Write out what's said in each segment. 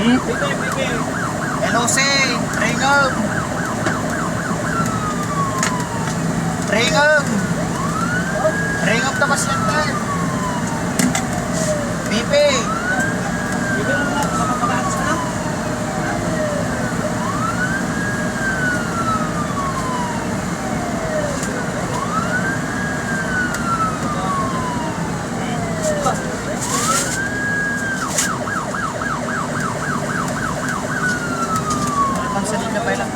LOC, Ringum. Ringum. Ringum tapos yan tayo. BP. Pangsalin na pa lang.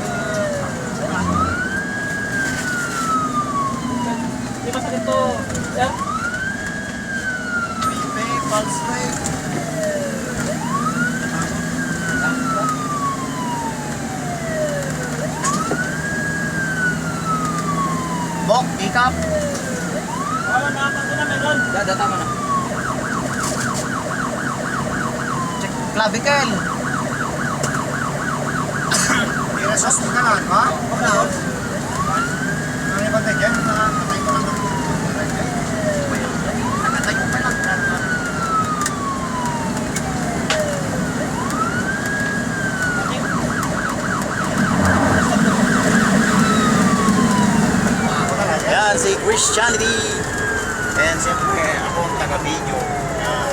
Di ba sa dito? Sir? BP, pulse rate. Bok, ikap. Tama na. Check clavicle. Irasos mo ka lang, ha? Ano? Ano yung bantay dyan? Nakatay ko lang ng Nakatayo pa lang. Yan si Christianity. And siyempre, ako ang taga-video. Yan.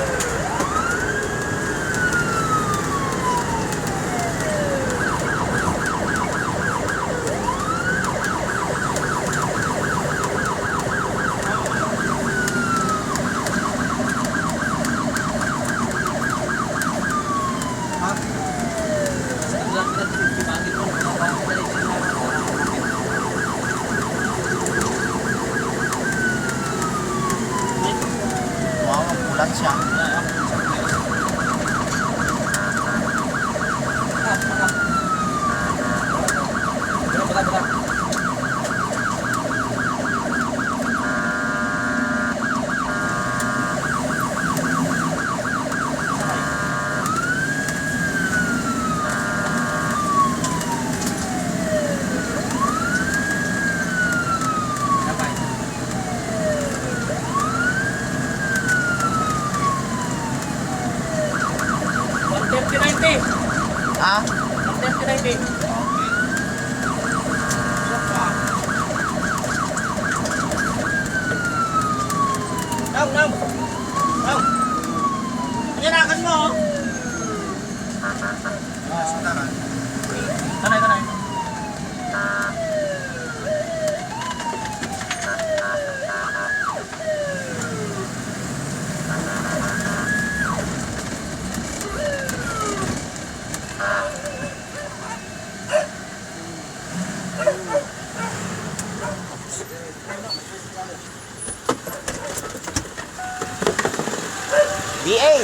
Wow, ang pulat siya. Ah, Panyanakan mo, oh. tanay, tanay. BA.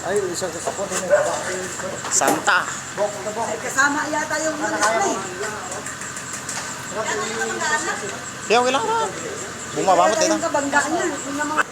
Ay, isang kasapon din. Santa. Kasama yata yung mga display. Kaya okay lang na. Bumababot Kaya din. yung kabangga niya. Yung mga